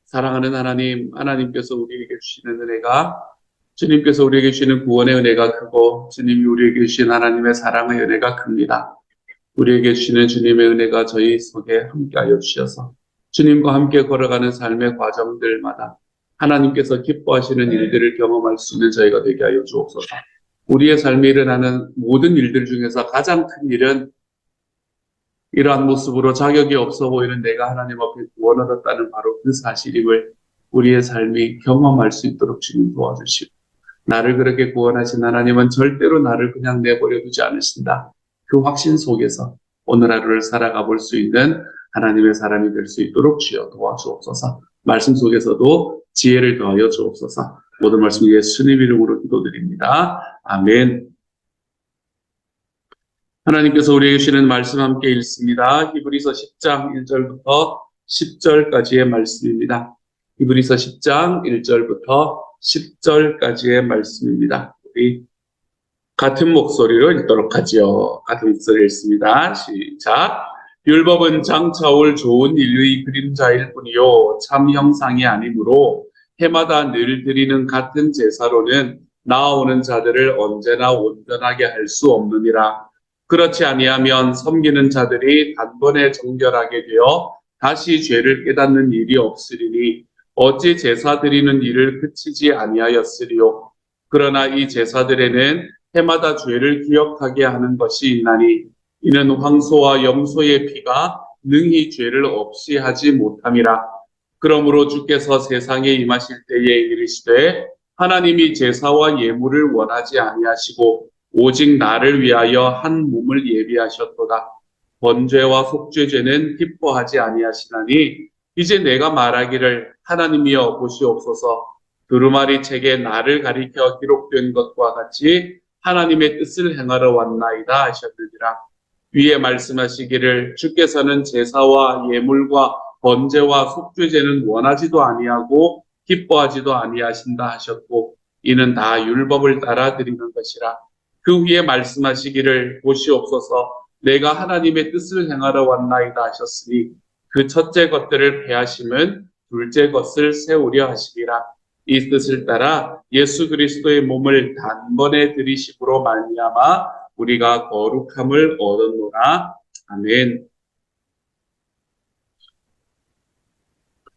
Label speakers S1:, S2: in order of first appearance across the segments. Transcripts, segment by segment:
S1: 사랑하는 하나님, 하나님께서 우리에게 주시는 은혜가, 주님께서 우리에게 주시는 구원의 은혜가 크고 주님이 우리에게 주신 하나님의 사랑의 은혜가 큽니다. 우리에게 주시는 주님의 은혜가 저희 속에 함께하여 주셔서 주님과 함께 걸어가는 삶의 과정들마다 하나님께서 기뻐하시는 일들을 경험할 수 있는 저희가 되게 하여 주옵소서. 우리의 삶에 일어나는 모든 일들 중에서 가장 큰 일은 이러한 모습으로 자격이 없어 보이는 내가 하나님 앞에 구원 얻었다는 바로 그 사실임을 우리의 삶이 경험할 수 있도록 주님 도와주시고, 나를 그렇게 구원하신 하나님은 절대로 나를 그냥 내버려 두지 않으신다. 그 확신 속에서 오늘 하루를 살아가 볼 수 있는 하나님의 사람이 될 수 있도록 주여 도와주옵소서. 말씀 속에서도 지혜를 더하여 주옵소서. 모든 말씀 예수님 이름으로 기도드립니다. 아멘. 하나님께서 우리에게 주시는 말씀 함께 읽습니다. 히브리서 10장 1절부터 10절까지의 말씀입니다. 히브리서 10장 1절부터 10절까지의 말씀입니다. 우리 같은 목소리로 읽도록 하지요. 같은 목소리로 읽습니다. 시작. 율법은 장차 올 좋은 인류의 그림자일 뿐이요 참 형상이 아니므로 해마다 늘 드리는 같은 제사로는 나아오는 자들을 언제나 온전하게 할 수 없느니라. 그렇지 아니하면 섬기는 자들이 단번에 정결하게 되어 다시 죄를 깨닫는 일이 없으리니 어찌 제사 드리는 일을 그치지 아니하였으리요. 그러나 이 제사들에는 해마다 죄를 기억하게 하는 것이 있나니 이는 황소와 염소의 피가 능히 죄를 없이 하지 못함이라. 그러므로 주께서 세상에 임하실 때에 이르시되 하나님이 제사와 예물을 원하지 아니하시고 오직 나를 위하여 한 몸을 예비하셨도다. 번제와 속죄제는 기뻐하지 아니하시나니 이제 내가 말하기를 하나님이여 보시옵소서. 두루마리 책에 나를 가리켜 기록된 것과 같이 하나님의 뜻을 행하러 왔나이다 하셨느니라. 위에 말씀하시기를 주께서는 제사와 예물과 번제와 속죄제는 원하지도 아니하고 기뻐하지도 아니하신다 하셨고 이는 다 율법을 따라 드리는 것이라. 그 후에 말씀하시기를 보시옵소서. 내가 하나님의 뜻을 행하러 왔나이다 하셨으니 그 첫째 것들을 폐하심은 둘째 것을 세우려 하시리라. 이 뜻을 따라 예수 그리스도의 몸을 단번에 들이심으로 말미암아 우리가 거룩함을 얻었노라. 아멘.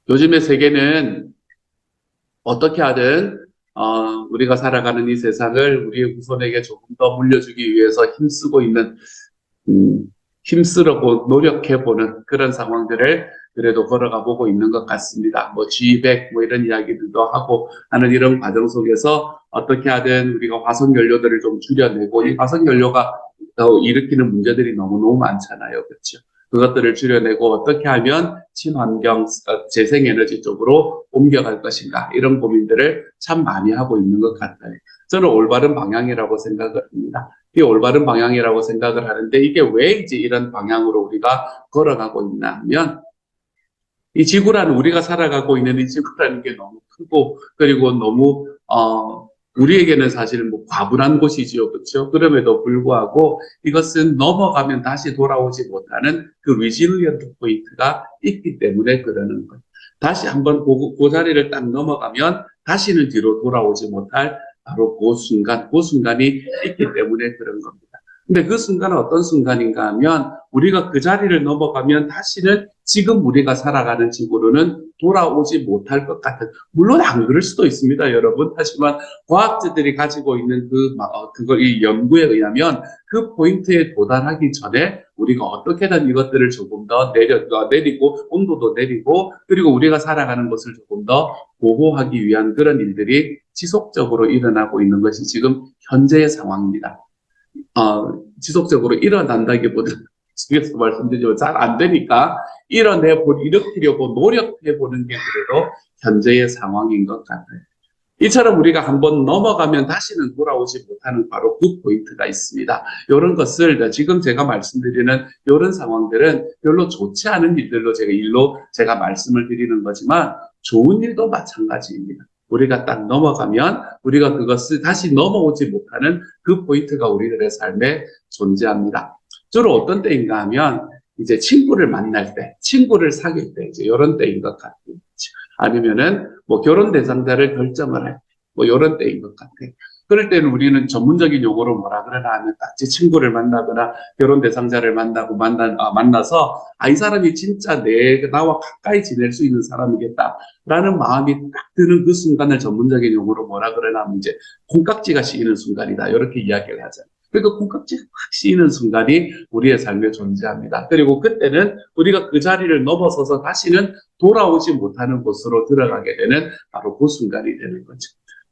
S1: 요즘의 세계는 어떻게 하든 우리가 살아가는 이 세상을 우리의 후손에게 조금 더 물려주기 위해서 힘쓰고 있는, 힘쓰려고 노력해보는 그런 상황들을 그래도 걸어가 보고 있는 것 같습니다. G100 이런 이야기들도 하고 하는 이런 과정 속에서 어떻게 하든 우리가 화석연료들을 좀 줄여내고, 이 화석연료가 일으키는 문제들이 너무너무 많잖아요. 그렇죠? 그것들을 줄여내고 어떻게 하면 친환경 재생에너지 쪽으로 옮겨갈 것인가, 이런 고민들을 참 많이 하고 있는 것 같아요. 저는 올바른 방향이라고 생각을 합니다. 이 올바른 방향이라고 생각을 하는데 이게 왜 이제 이런 방향으로 우리가 걸어가고 있나 하면, 이 지구라는, 우리가 살아가고 있는 이 지구라는 게 너무 크고 그리고 너무 우리에게는 사실 과분한 곳이지요. 그렇죠? 그럼에도 불구하고 이것은 넘어가면 다시 돌아오지 못하는 그 리질리언트 포인트가 있기 때문에 그러는 거예요. 다시 한번 그 자리를 딱 넘어가면 다시는 뒤로 돌아오지 못할 바로 그 순간이 있기 때문에 그런 겁니다. 근데 그 순간은 어떤 순간인가 하면 우리가 그 자리를 넘어가면 다시는 지금 우리가 살아가는 지구로는 돌아오지 못할 것 같은, 물론 안 그럴 수도 있습니다, 여러분. 하지만 과학자들이 가지고 있는 이 연구에 의하면 그 포인트에 도달하기 전에 우리가 어떻게든 이것들을 조금 더 내리고, 온도도 내리고, 그리고 우리가 살아가는 것을 조금 더 보호하기 위한 그런 일들이 지속적으로 일어나고 있는 것이 지금 현재의 상황입니다. 지속적으로 일어난다기보다 속에서 말씀드리지만 잘 안 되니까 일으키려고 노력해보는 게 그래도 현재의 상황인 것 같아요. 이처럼 우리가 한번 넘어가면 다시는 돌아오지 못하는 바로 그 포인트가 있습니다. 이런 것을 지금 제가 말씀드리는 이런 상황들은 별로 좋지 않은 일들로 제가 말씀을 드리는 거지만 좋은 일도 마찬가지입니다. 우리가 딱 넘어가면 우리가 그것을 다시 넘어오지 못하는 그 포인트가 우리들의 삶에 존재합니다. 주로 어떤 때인가 하면 이제 친구를 만날 때, 친구를 사귈 때, 이제 이런 때인 것 같아요. 아니면은 뭐 결혼 대상자를 결정을 할 때, 뭐 이런 때인 것 같아. 그럴 때는 우리는 전문적인 용어로 뭐라 그러나 하면 딱 제 친구를 만나거나 결혼 대상자를 만나서 이 사람이 진짜 나와 가까이 지낼 수 있는 사람이겠다라는 마음이 딱 드는 그 순간을 전문적인 용어로 뭐라 그러나 하면 이제 콩깍지가 씌이는 순간이다. 이렇게 이야기를 하잖아요. 그러니까 콩깍지가 확 씌이는 순간이 우리의 삶에 존재합니다. 그리고 그때는 우리가 그 자리를 넘어서서 다시는 돌아오지 못하는 곳으로 들어가게 되는 바로 그 순간이 되는 거죠.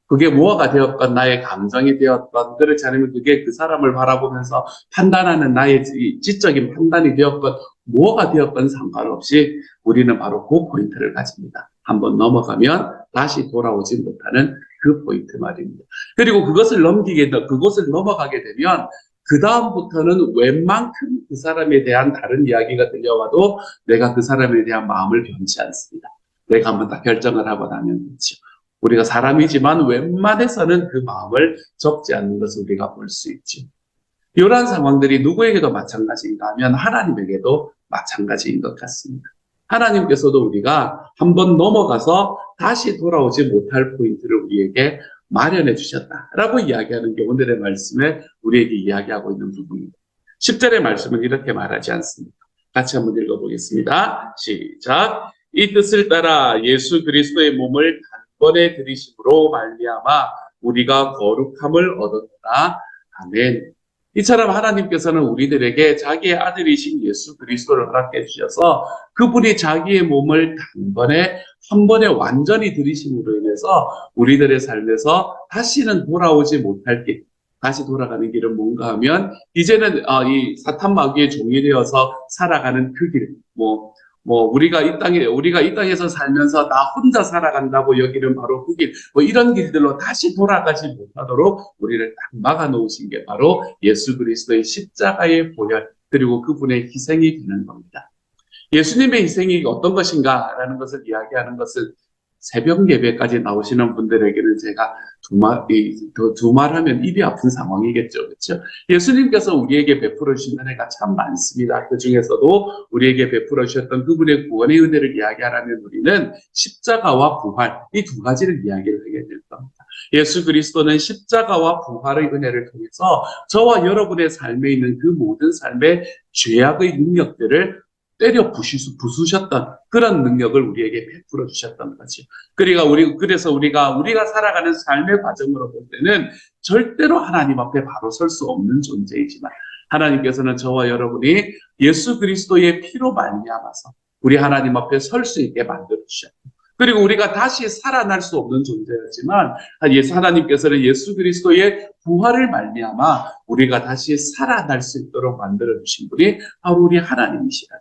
S1: 그게 무엇가 되었건 나의 감정이 되었건 그렇지 않으면 그게 그 사람을 바라보면서 판단하는 나의 지적인 판단이 되었건 무엇가 되었건 상관없이 우리는 바로 그 포인트를 가집니다. 한번 넘어가면 다시 돌아오지 못하는 그 포인트 말입니다. 그리고 그것을 넘어가게 되면 그 다음부터는 웬만큼 그 사람에 대한 다른 이야기가 들려와도 내가 그 사람에 대한 마음을 변치 않습니다. 내가 한번 딱 결정을 하고 나면 그렇죠. 우리가 사람이지만 웬만해서는 그 마음을 접지 않는 것을 우리가 볼 수 있죠. 이러한 상황들이 누구에게도 마찬가지인가 하면 하나님에게도 마찬가지인 것 같습니다. 하나님께서도 우리가 한번 넘어가서 다시 돌아오지 못할 포인트를 우리에게 마련해 주셨다라고 이야기하는 게 오늘의 말씀에 우리에게 이야기하고 있는 부분입니다. 10절의 말씀은 이렇게 말하지 않습니다. 같이 한번 읽어보겠습니다. 시작. 이 뜻을 따라 예수 그리스도의 몸을 단번에 들이심으로 말미암아 우리가 거룩함을 얻었다. 아멘. 이처럼 하나님께서는 우리들에게 자기의 아들이신 예수 그리스도를 허락해 주셔서 그분이 자기의 몸을 단번에 한 번에 완전히 들이심으로 인해서 우리들의 삶에서 다시는 돌아오지 못할 길, 다시 돌아가는 길은 뭔가 하면 이제는 이 사탄 마귀의 종이 되어서 살아가는 그 길, 우리가 이 땅에서 살면서 나 혼자 살아간다고 여기는 바로 그 길, 이런 길들로 다시 돌아가지 못하도록 우리를 딱 막아 놓으신 게 바로 예수 그리스도의 십자가의 보혈, 그리고 그분의 희생이 되는 겁니다. 예수님의 희생이 어떤 것인가라는 것을 이야기하는 것은 새벽 예배까지 나오시는 분들에게는 제가 두말하면 입이 아픈 상황이겠죠. 그렇죠? 예수님께서 우리에게 베풀어 주신 은혜가 참 많습니다. 그 중에서도 우리에게 베풀어 주셨던 그분의 구원의 은혜를 이야기하라면 우리는 십자가와 부활, 이 두 가지를 이야기를 하게 될 겁니다. 예수 그리스도는 십자가와 부활의 은혜를 통해서 저와 여러분의 삶에 있는 그 모든 삶의 죄악의 능력들을 때려 부수셨던 그런 능력을 우리에게 베풀어 주셨던 거지. 그래서 우리가 살아가는 삶의 과정으로 볼 때는 절대로 하나님 앞에 바로 설 수 없는 존재이지만 하나님께서는 저와 여러분이 예수 그리스도의 피로 말미암아서 우리 하나님 앞에 설 수 있게 만들어 주셨고, 그리고 우리가 다시 살아날 수 없는 존재였지만 하나님께서는 예수 그리스도의 부활을 말미암아 우리가 다시 살아날 수 있도록 만들어 주신 분이 바로 우리 하나님이시다.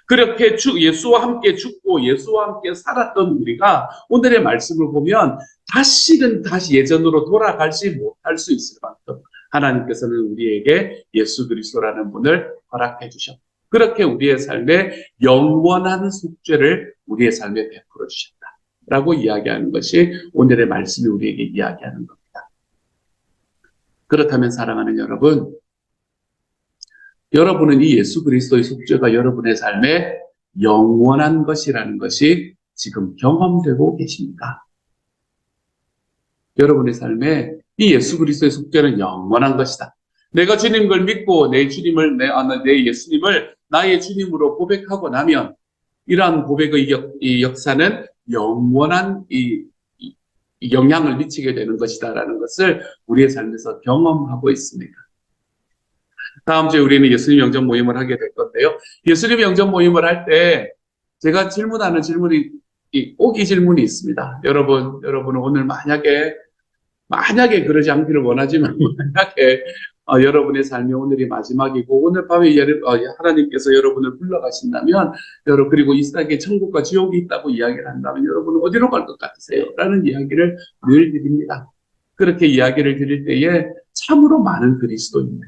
S1: 그렇게 예수와 함께 죽고 예수와 함께 살았던 우리가 오늘의 말씀을 보면 다시 예전으로 돌아가지 못할 수 있을 만큼 하나님께서는 우리에게 예수 그리스도라는 분을 허락해 주셨고, 그렇게 우리의 삶에 영원한 속죄를 우리의 삶에 베풀어 주셨다라고 이야기하는 것이 오늘의 말씀이 우리에게 이야기하는 겁니다. 그렇다면 사랑하는 여러분은 이 예수 그리스도의 속죄가 여러분의 삶에 영원한 것이라는 것이 지금 경험되고 계십니까? 여러분의 삶에 이 예수 그리스도의 속죄는 영원한 것이다. 내가 주님을 믿고 내 예수님을 나의 주님으로 고백하고 나면 이러한 고백의 이 역사는 영원한 이 영향을 미치게 되는 것이다라는 것을 우리의 삶에서 경험하고 있습니다. 다음 주에 우리는 예수님 영접 모임을 하게 될 건데요. 예수님 영접 모임을 할 때 제가 질문하는 질문이 오기 질문이 있습니다. 여러분은 오늘 만약에 그러지 않기를 원하지만 만약에 여러분의 삶이 오늘이 마지막이고 오늘 밤에 하나님께서 여러분을 불러가신다면 그리고 이 세상에 천국과 지옥이 있다고 이야기를 한다면 여러분은 어디로 갈 것 같으세요? 라는 이야기를 늘 드립니다. 그렇게 이야기를 드릴 때에 참으로 많은 그리스도인들,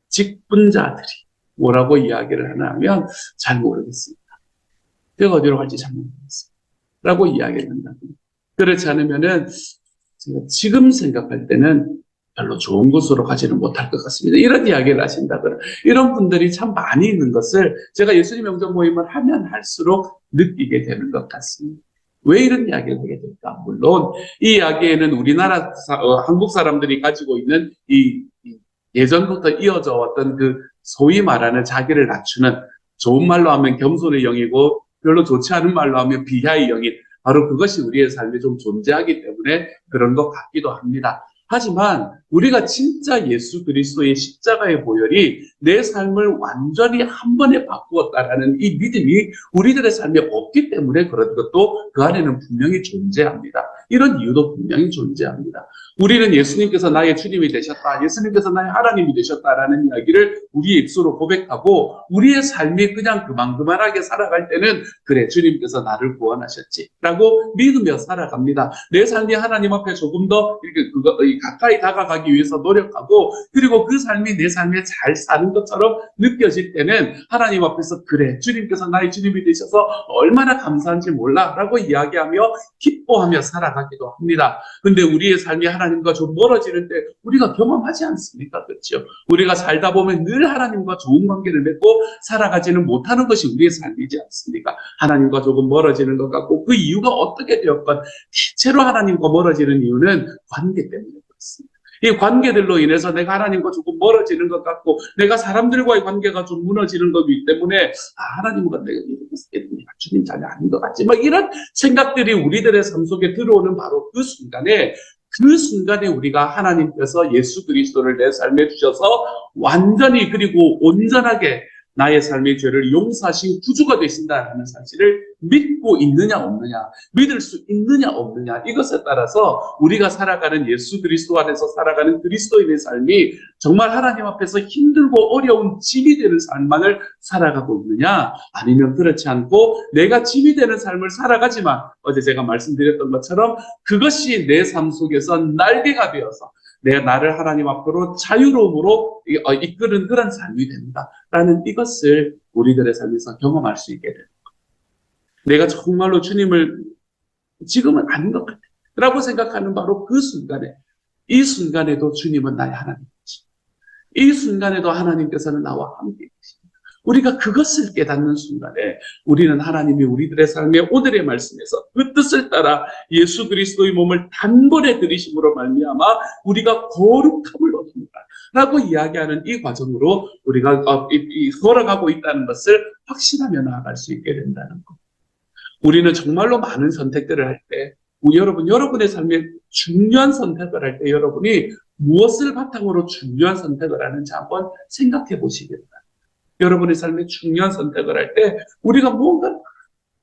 S1: 직분자들이 뭐라고 이야기를 하냐면 잘 모르겠습니다. 제가 어디로 갈지 잘 모르겠습니다. 라고 이야기를 한다. 그렇지 않으면은 제가 지금 생각할 때는 별로 좋은 곳으로 가지는 못할 것 같습니다. 이런 이야기를 하신다거나 이런 분들이 참 많이 있는 것을 제가 예수님 영접 모임을 하면 할수록 느끼게 되는 것 같습니다. 왜 이런 이야기를 하게 될까? 물론 이 이야기에는 우리나라 한국 사람들이 가지고 있는 이 예전부터 이어져 왔던 그 소위 말하는 자기를 낮추는, 좋은 말로 하면 겸손의 영이고 별로 좋지 않은 말로 하면 비하의 영인, 바로 그것이 우리의 삶에 좀 존재하기 때문에 그런 것 같기도 합니다. 하지만 우리가 진짜 예수 그리스도의 십자가의 보혈이 내 삶을 완전히 한 번에 바꾸었다라는 이 믿음이 우리들의 삶에 없기 때문에 그런 것도 그 안에는 분명히 존재합니다. 이런 이유도 분명히 존재합니다. 우리는 예수님께서 나의 주님이 되셨다, 예수님께서 나의 하나님이 되셨다라는 이야기를 우리 입술로 고백하고 우리의 삶이 그냥 그만하게 살아갈 때는 그래, 주님께서 나를 구원하셨지 라고 믿으며 살아갑니다. 내 삶이 하나님 앞에 조금 더 가까이 다가가기 위해서 노력하고, 그리고 그 삶이 내 삶에 잘 사는 것처럼 느껴질 때는 하나님 앞에서 그래, 주님께서 나의 주님이 되셔서 얼마나 감사한지 몰라 라고 이야기하며 기뻐하며 살아가기도 합니다. 근데 우리의 삶이 하나님과 좀 멀어지는 때 우리가 경험하지 않습니까? 그렇죠? 우리가 살다 보면 늘 하나님과 좋은 관계를 맺고 살아가지는 못하는 것이 우리의 삶이지 않습니까? 하나님과 조금 멀어지는 것 같고, 그 이유가 어떻게 되었건 대체로 하나님과 멀어지는 이유는 관계 때문에 그렇습니다. 이 관계들로 인해서 내가 하나님과 조금 멀어지는 것 같고, 내가 사람들과의 관계가 좀 무너지는 거기 때문에 하나님과 내가 주님 자녀 아닌 것 같지, 막 이런 생각들이 우리들의 삶 속에 들어오는 바로 그 순간에 우리가 하나님께서 예수 그리스도를 내 삶에 주셔서 완전히 그리고 온전하게 나의 삶의 죄를 용서하신 구주가 되신다는 사실을 믿고 있느냐 없느냐, 믿을 수 있느냐 없느냐, 이것에 따라서 우리가 살아가는 예수 그리스도 안에서 살아가는 그리스도인의 삶이 정말 하나님 앞에서 힘들고 어려운 짐이 되는 삶만을 살아가고 있느냐, 아니면 그렇지 않고 내가 짐이 되는 삶을 살아가지만 어제 제가 말씀드렸던 것처럼 그것이 내 삶 속에서 날개가 되어서 나를 하나님 앞으로 자유로움으로 이끄는 그런 삶이 된다라는 이것을 우리들의 삶에서 경험할 수 있게 됩니다. 내가 정말로 주님을 지금은 아닌 것 같아 라고 생각하는 바로 그 순간에, 이 순간에도 주님은 나의 하나님이시다, 이 순간에도 하나님께서는 나와 함께 계십니다. 우리가 그것을 깨닫는 순간에 우리는 하나님이 우리들의 삶에 오늘의 말씀에서 그 뜻을 따라 예수 그리스도의 몸을 단번에 들이심으로 말미암아 우리가 거룩함을 얻는다 라고 이야기하는 이 과정으로 우리가 걸어가고 있다는 것을 확신하며 나아갈 수 있게 된다는 것. 우리는 정말로 많은 선택들을 할 때, 여러분의 삶에 중요한 선택을 할 때 여러분이 무엇을 바탕으로 중요한 선택을 하는지 한번 생각해 보시기 바랍니다. 여러분의 삶에 중요한 선택을 할 때 우리가 뭔가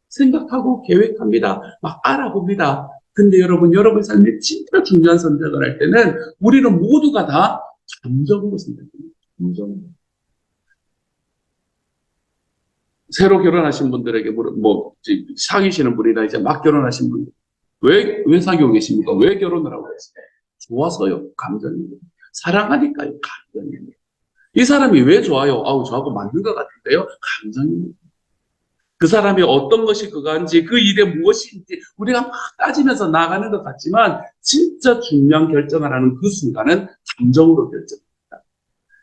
S1: 생각하고 계획합니다. 막 알아봅니다. 근데 여러분의 삶에 진짜 중요한 선택을 할 때는 우리는 모두가 다 감정으로 선택합니다. 감정으로. 새로 결혼하신 분들에게 사귀시는 분이나 이제 막 결혼하신 분들, 왜 사귀고 계십니까? 왜 결혼을 하고 계세요? 좋아서요. 감정입니다. 사랑하니까요. 감정입니다. 이 사람이 왜 좋아요? 저하고 맞는 것 같은데요? 감정입니다. 그 사람이 어떤 것이 그거인지, 그 일에 무엇인지 우리가 막 따지면서 나가는 것 같지만 진짜 중요한 결정을 하는 그 순간은 감정으로 결정합니다.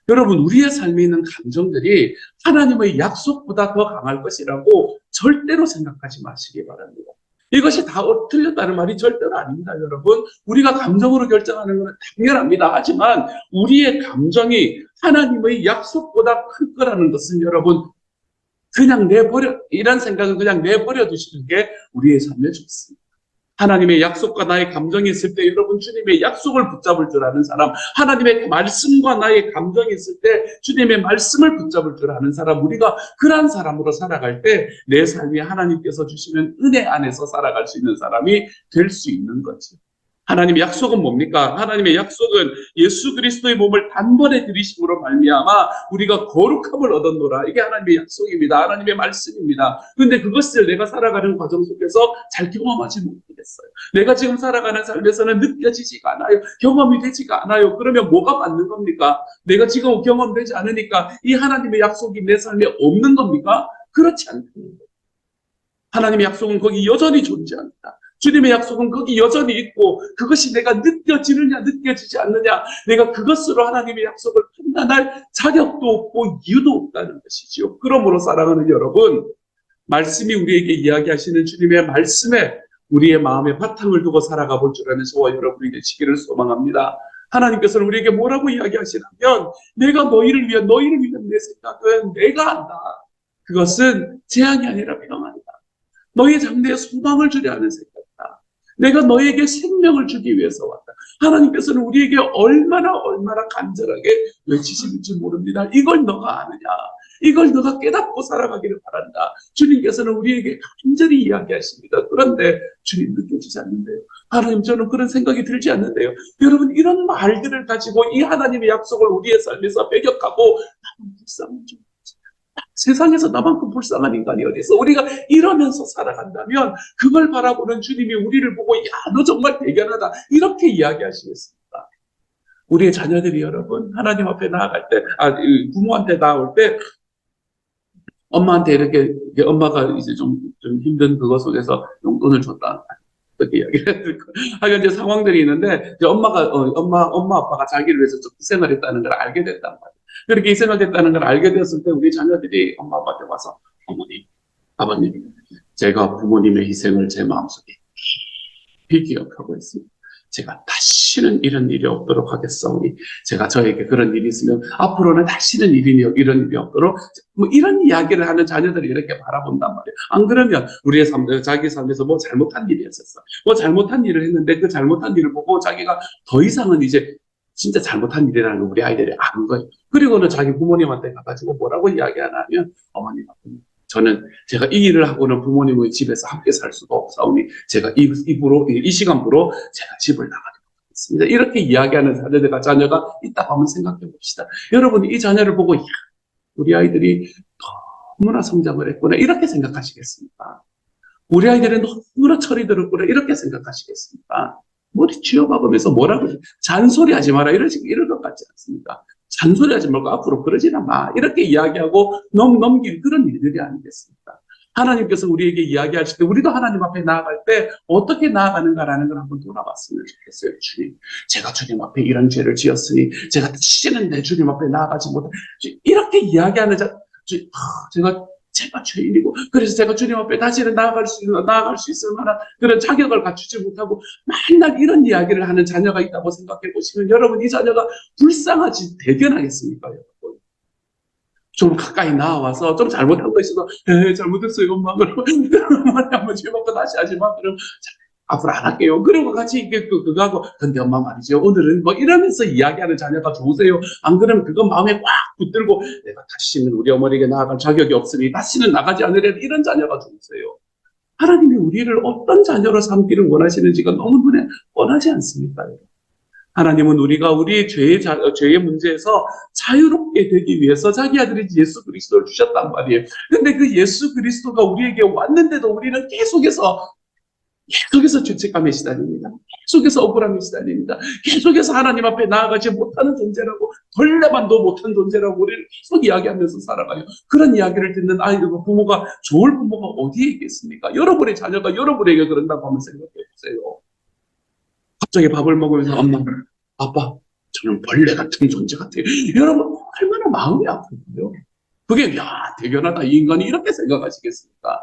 S1: 여러분, 우리의 삶에 있는 감정들이 하나님의 약속보다 더 강할 것이라고 절대로 생각하지 마시기 바랍니다. 이것이 다 틀렸다는 말이 절대로 아닙니다, 여러분. 우리가 감정으로 결정하는 것은 당연합니다. 하지만 우리의 감정이 하나님의 약속보다 클 거라는 것은 여러분, 그냥 이런 생각을 그냥 내버려 두시는 게 우리의 삶에 좋습니다. 하나님의 약속과 나의 감정이 있을 때 여러분, 주님의 약속을 붙잡을 줄 아는 사람, 하나님의 말씀과 나의 감정이 있을 때 주님의 말씀을 붙잡을 줄 아는 사람, 우리가 그런 사람으로 살아갈 때 내 삶이 하나님께서 주시는 은혜 안에서 살아갈 수 있는 사람이 될 수 있는 거지. 하나님의 약속은 뭡니까? 하나님의 약속은 예수 그리스도의 몸을 단번에 들이심으로 말미암아 우리가 거룩함을 얻었노라. 이게 하나님의 약속입니다. 하나님의 말씀입니다. 그런데 그것을 내가 살아가는 과정 속에서 잘 경험하지 못하겠어요. 내가 지금 살아가는 삶에서는 느껴지지가 않아요. 경험이 되지가 않아요. 그러면 뭐가 맞는 겁니까? 내가 지금 경험되지 않으니까 이 하나님의 약속이 내 삶에 없는 겁니까? 그렇지 않습니다. 하나님의 약속은 거기 여전히 존재합니다. 주님의 약속은 거기 여전히 있고 그것이 내가 느껴지느냐 느껴지지 않느냐 내가 그것으로 하나님의 약속을 판단할 자격도 없고 이유도 없다는 것이지요. 그러므로 사랑하는 여러분, 말씀이 우리에게 이야기하시는 주님의 말씀에 우리의 마음에 바탕을 두고 살아가 볼 줄 아는 저와 여러분이 되시기를 소망합니다. 하나님께서는 우리에게 뭐라고 이야기하시냐면 내가 너희를 위한 내 생각은 내가 한다. 그것은 재앙이 아니라 평안이다. 너희 장래에 소망을 주려 하는 생각이다. 내가 너에게 생명을 주기 위해서 왔다. 하나님께서는 우리에게 얼마나 간절하게 외치시는지 모릅니다. 이걸 너가 아느냐? 이걸 너가 깨닫고 살아가기를 바란다. 주님께서는 우리에게 간절히 이야기하십니다. 그런데 주님 느껴지지 않는데요. 하나님, 저는 그런 생각이 들지 않는데요. 여러분, 이런 말들을 가지고 이 하나님의 약속을 우리의 삶에서 배격하고 나는 불쌍하죠. 세상에서 나만큼 불쌍한 인간이 어디 있어? 우리가 이러면서 살아간다면 그걸 바라보는 주님이 우리를 보고 야, 너 정말 대견하다. 이렇게 이야기하시겠습니까? 우리의 자녀들이 여러분 하나님 앞에 나아갈 때, 부모한테 나올 때 엄마한테 이렇게 엄마가 이제 좀 힘든 그거 속에서 용돈을 줬다. 그렇게 이야기를 하여간 이제 상황들이 있는데 이제 엄마 아빠가 자기를 위해서 좀 희생을 했다는 걸 알게 됐단 말이에요. 그렇게 희생을 했다는 걸 알게 되었을 때 우리 자녀들이 엄마 아빠한테 와서 어머니, 아버님, 제가 부모님의 희생을 제 마음속에 깊이 기억하고 있습니다. 제가 다시는 이런 일이 없도록 하겠사오니 제가 저에게 그런 일이 있으면 앞으로는 다시는 이런 일이 없도록 뭐 이런 이야기를 하는 자녀들이 이렇게 바라본단 말이에요. 안 그러면 우리의 삶, 자기 삶에서 뭐 잘못한 일이 있었어. 뭐 잘못한 일을 했는데 그 잘못한 일을 보고 자기가 더 이상은 이제 진짜 잘못한 일이라는 걸 우리 아이들이 아는 거예요. 그리고는 자기 부모님한테 가가지고 뭐라고 이야기하냐면 어머님, 아버님, 저는 제가 이 일을 하고는 부모님의 집에서 함께 살 수가 없사오니 제가 이 시간부로 제가 집을 나가도록 하겠습니다. 이렇게 이야기하는 자녀가 있다고 한번 생각해 봅시다. 여러분, 이 자녀를 보고 우리 아이들이 너무나 성장을 했구나 이렇게 생각하시겠습니까? 우리 아이들은 너무나 철이 들었구나 이렇게 생각하시겠습니까? 머리 쥐어박으면서 뭐라고 잔소리하지 마라 이런 것 같지 않습니까? 잔소리하지 말고 앞으로 그러지나 마 이렇게 이야기하고 넘길 그런 일들이 아니겠습니까? 하나님께서 우리에게 이야기하실 때 우리도 하나님 앞에 나아갈 때 어떻게 나아가는가라는 걸 한번 돌아봤으면 좋겠어요. 주님, 제가 주님 앞에 이런 죄를 지었으니 제가 다시는 내 주님 앞에 나아가지 못해 이렇게 이야기하는 제가 죄인이고 그래서 제가 주님 앞에 다시는 나아갈 수 있을 만한 그런 자격을 갖추지 못하고 맨날 이런 이야기를 하는 자녀가 있다고 생각해 보시면 여러분 이 자녀가 불쌍하지 대견하겠습니까? 여러분 좀 가까이 나와서 좀 잘못한 거 있어도 잘못했어요 엄마 그러면 한번 죄 받고 다시 하지 마 그럼 앞으로 안 할게요. 그리고 같이 그거 하고 근데 엄마 말이죠 오늘은 뭐 이러면서 이야기하는 자녀가 좋으세요. 안 그러면 그거 마음에 꽉 붙들고 내가 다시는 우리 어머니에게 나아갈 자격이 없으니 다시는 나가지 않으려 이런 자녀가 좋으세요. 하나님이 우리를 어떤 자녀로 삼기를 원하시는지가 너무 눈에 뻔하지 않습니까? 하나님은 우리가 우리의 죄의 문제에서 자유롭게 되기 위해서 자기 아들인 예수 그리스도를 주셨단 말이에요. 근데 그 예수 그리스도가 우리에게 왔는데도 우리는 계속해서 죄책감에 시달립니다. 계속해서 억울함에 시달립니다. 계속해서 하나님 앞에 나아가지 못하는 존재라고 벌레만도 못한 존재라고 우리를 계속 이야기하면서 살아가요. 그런 이야기를 듣는 아이들과 부모가 좋을 부모가 어디에 있겠습니까? 여러분의 자녀가 여러분에게 그런다고 한번 생각해 보세요. 갑자기 밥을 먹으면서 엄마, 아빠, 저는 벌레 같은 존재 같아요. 여러분 얼마나 마음이 아픈데요. 그게 대견하다 이 인간이 이렇게 생각하시겠습니까?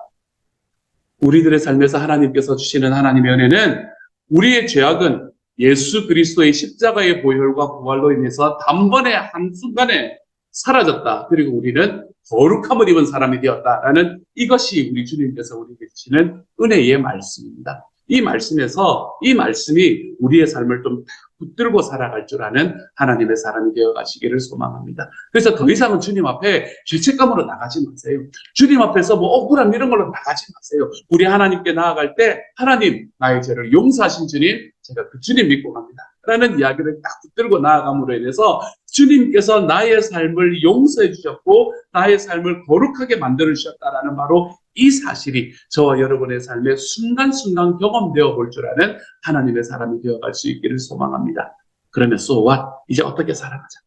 S1: 우리들의 삶에서 하나님께서 주시는 하나님의 은혜는 우리의 죄악은 예수 그리스도의 십자가의 보혈과 부활로 인해서 단번에 한순간에 사라졌다. 그리고 우리는 거룩함을 입은 사람이 되었다라는 이것이 우리 주님께서 우리에게 주시는 은혜의 말씀입니다. 이 말씀이 우리의 삶을 좀 붙들고 살아갈 줄 아는 하나님의 사람이 되어 가시기를 소망합니다. 그래서 더 이상은 주님 앞에 죄책감으로 나가지 마세요. 주님 앞에서 뭐 억울함 이런 걸로 나가지 마세요. 우리 하나님께 나아갈 때 하나님 나의 죄를 용서하신 주님 제가 그 주님 믿고 갑니다. 라는 이야기를 딱 붙들고 나아감으로 인해서 주님께서 나의 삶을 용서해 주셨고 나의 삶을 거룩하게 만들어 주셨다라는 바로 이 사실이 저와 여러분의 삶에 순간순간 경험되어 볼 줄 아는 하나님의 사람이 되어갈 수 있기를 소망합니다. 그러면 so what? 이제 어떻게 살아가자?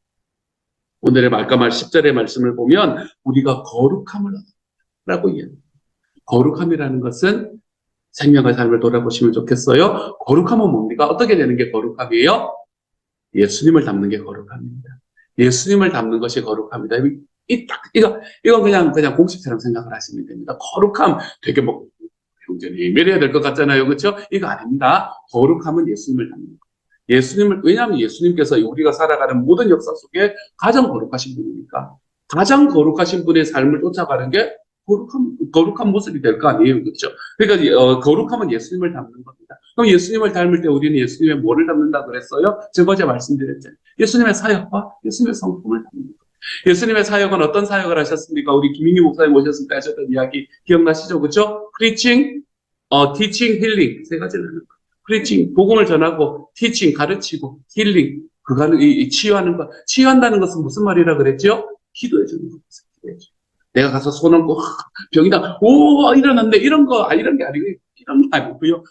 S1: 오늘의 말까말 10절의 말씀을 보면 우리가 거룩함을 얻는다라고 이야기합니다. 거룩함이라는 것은 생명의 삶을 돌아보시면 좋겠어요. 거룩함은 뭡니까? 어떻게 되는 게 거룩함이에요? 예수님을 닮는 게 거룩함입니다. 예수님을 닮는 것이 거룩합니다. 이건 그냥 공식처럼 생각을 하시면 됩니다. 거룩함 되게 뭐, 경전이 이래야 될 것 같잖아요. 그렇죠? 이거 아닙니다. 거룩함은 예수님을 닮는 거. 왜냐하면 예수님께서 우리가 살아가는 모든 역사 속에 가장 거룩하신 분이니까. 가장 거룩하신 분의 삶을 쫓아가는 게 거룩한 모습이 될 거 아니에요. 그렇죠? 그러니까, 거룩함은 예수님을 닮는 겁니다. 그럼 예수님을 닮을 때 우리는 예수님의 뭐를 닮는다 그랬어요? 제가 어제 말씀드렸잖아요. 예수님의 사역과 예수님의 성품을 닮는 거예요. 예수님의 사역은 어떤 사역을 하셨습니까? 우리 김인기 목사님 오셨을 때 하셨던 이야기 기억나시죠? 그렇죠? preaching, teaching, healing 세 가지를 하는 거예요. preaching, 복음을 전하고, teaching, 가르치고, healing, 그거는 치유하는 것. 치유한다는 것은 무슨 말이라 그랬죠? 기도해 주는 것을 기도해 줘. 내가 가서 손 얹고 병이다, 오 일어났네, 이런 게 아니고 이런 게 아니고요.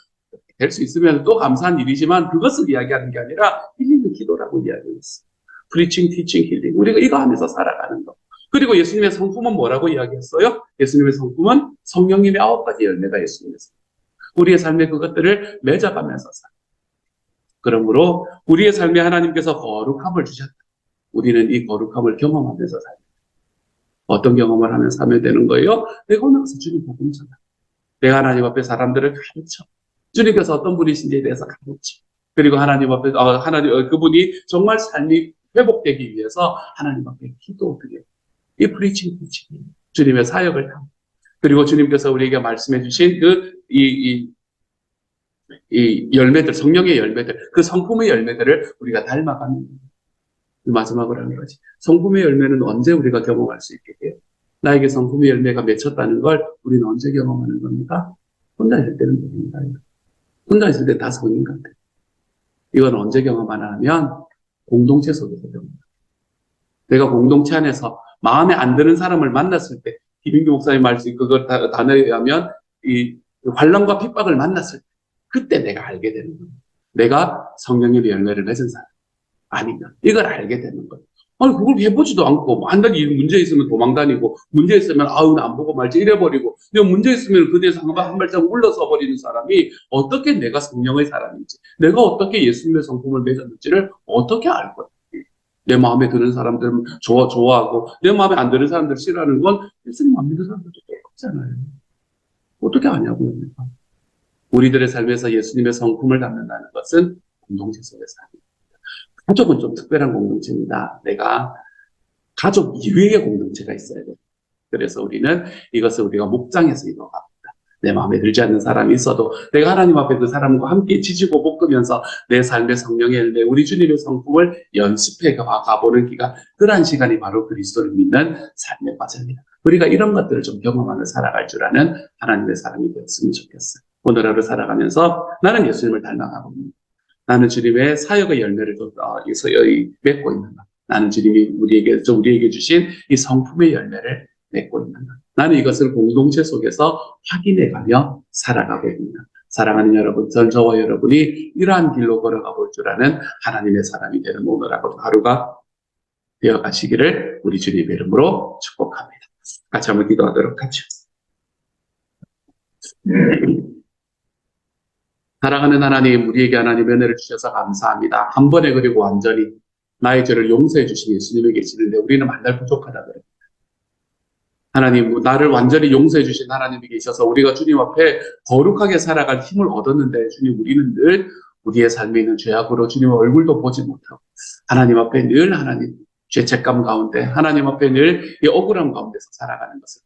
S1: 될 수 있으면 또 감사한 일이지만 그것을 이야기하는 게 아니라 힐링의 기도라고 이야기했어요. preaching, teaching, healing. 우리가 이거 하면서 살아가는 거. 그리고 예수님의 성품은 뭐라고 이야기했어요? 예수님의 성품은 성령님의 9가지 열매가 예수님의 성품. 우리의 삶의 그것들을 맺어가면서 살아. 그러므로 우리의 삶에 하나님께서 거룩함을 주셨다. 우리는 이 거룩함을 경험하면서 살아요. 어떤 경험을 하면서 하면 되는 거예요? 내가 오늘 가서 주님 복음 전하. 내가 하나님 앞에 사람들을 가르쳐. 주님께서 어떤 분이신지에 대해서 가르쳐. 그리고 하나님 앞에 그분이 정말 삶이 회복되기 위해서 하나님 앞에 기도드려. 이 프리칭 티칭 주님의 사역을 하고. 그리고 주님께서 우리에게 말씀해 주신 이 열매들, 성령의 열매들, 그 성품의 열매들을 우리가 닮아가는 거예요. 마지막으로 하는 거지. 성품의 열매는 언제 우리가 경험할 수 있게 돼요? 나에게 성품의 열매가 맺혔다는 걸 우리는 언제 경험하는 겁니까? 혼자 있을 때는 됩니다. 혼자 있을 때 다 성인 같아요. 이건 언제 경험하나 하면 공동체 속에서 경험합니다. 내가 공동체 안에서 마음에 안 드는 사람을 만났을 때, 김인규 목사님 말씀 그걸 단어에 의하면 이 환난과 핍박을 만났을 때, 그때 내가 알게 되는 겁니다. 내가 성령의 열매를 맺은 사람 아닌가. 이걸 알게 되는 거예요. 아니, 그걸 해보지도 않고, 한 달이 문제 있으면 도망다니고, 문제 있으면, 아우, 안 보고 말지, 이래버리고, 근데 문제 있으면 그대에서 한 발짝 물러서 버리는 사람이 어떻게 내가 성령의 사람인지, 내가 어떻게 예수님의 성품을 맺었는지를 어떻게 알 거야. 내 마음에 드는 사람들은 좋아하고, 내 마음에 안 드는 사람들 싫어하는 건 예수님 안 믿는 사람들도 똑같잖아요. 어떻게 아냐고요. 우리들의 삶에서 예수님의 성품을 담는다는 것은 공동체 속에서 합니다. 가족은 좀 특별한 공동체입니다. 내가 가족 이외의 공동체가 있어야 돼요. 그래서 우리는 이것을 우리가 목장에서 이뤄갑니다. 내 마음에 들지 않는 사람이 있어도 내가 하나님 앞에 그 사람과 함께 지지고 볶으면서 내 삶의 성령의 열매, 우리 주님의 성품을 연습해 가보는 기간, 그러한 시간이 바로 그리스도를 믿는 삶의 과정입니다. 우리가 이런 것들을 좀 경험하며 살아갈 줄 아는 하나님의 사람이 되었으면 좋겠어요. 오늘 하루 살아가면서 나는 예수님을 닮아가고 있습니다. 나는 주님의 사역의 열매를 맺고 있는 것. 나는 주님이 우리에게 주신 이 성품의 열매를 맺고 있는 것. 나는 이것을 공동체 속에서 확인해가며 살아가고 있는 것. 사랑하는 여러분, 저와 여러분이 이러한 길로 걸어가 볼 줄 아는 하나님의 사람이 되는 오늘 하루가 되어가시기를 우리 주님의 이름으로 축복합니다. 같이 한번 기도하도록 하죠. 사랑하는 하나님, 우리에게 하나님의 은혜를 주셔서 감사합니다. 한 번에 그리고 완전히 나의 죄를 용서해 주신 예수님이 계시는데 우리는 만날 부족하다 그래요. 하나님, 나를 완전히 용서해 주신 하나님이 계셔서 우리가 주님 앞에 거룩하게 살아갈 힘을 얻었는데 주님, 우리는 늘 우리의 삶에 있는 죄악으로 주님의 얼굴도 보지 못하고 하나님 앞에 늘 하나님 죄책감 가운데 하나님 앞에 늘 이 억울함 가운데서 살아가는 것을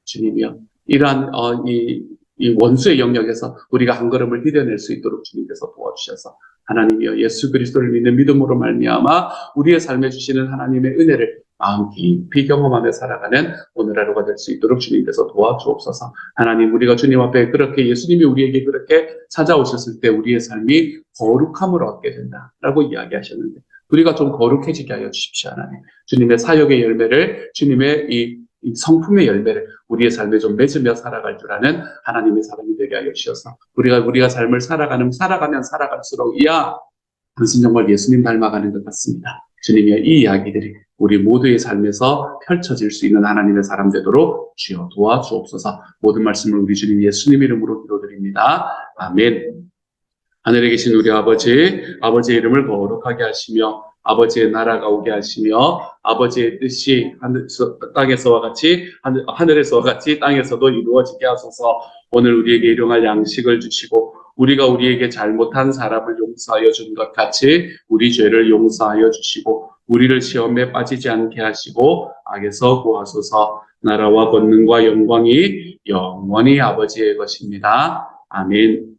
S1: 주님이여, 이러한 이 원수의 영역에서 우리가 한 걸음을 디뎌낼 수 있도록 주님께서 도와주셔서 하나님이여, 예수 그리스도를 믿는 믿음으로 말미암아 우리의 삶에 주시는 하나님의 은혜를 마음 깊이 경험하며 살아가는 오늘 하루가 될 수 있도록 주님께서 도와주옵소서. 하나님, 우리가 주님 앞에 그렇게 예수님이 우리에게 그렇게 찾아오셨을 때 우리의 삶이 거룩함을 얻게 된다라고 이야기하셨는데 우리가 좀 거룩해지게 하여 주십시오. 하나님, 주님의 사역의 열매를, 주님의 이 성품의 열매를 우리의 삶에 좀 맺으며 살아갈 줄 아는 하나님의 사람이 되게 하여 주셔서 우리가 삶을 살아가면 살아갈수록 당신 정말 예수님 닮아가는 것 같습니다. 주님의 이 이야기들이 우리 모두의 삶에서 펼쳐질 수 있는 하나님의 사람 되도록 주여 도와주옵소서. 모든 말씀을 우리 주님 예수님 이름으로 기도드립니다. 기도드립니다. 아멘. 하늘에 계신 우리 아버지, 아버지의 이름을 거룩하게 하시며 아버지의 나라가 오게 하시며 아버지의 뜻이 땅에서와 같이 하늘에서와 같이 땅에서도 이루어지게 하소서. 오늘 우리에게 일용할 양식을 주시고 우리가 우리에게 잘못한 사람을 용서하여 준 것 같이 우리 죄를 용서하여 주시고 우리를 시험에 빠지지 않게 하시고 악에서 구하소서. 나라와 권능과 영광이 영원히 아버지의 것입니다. 아멘.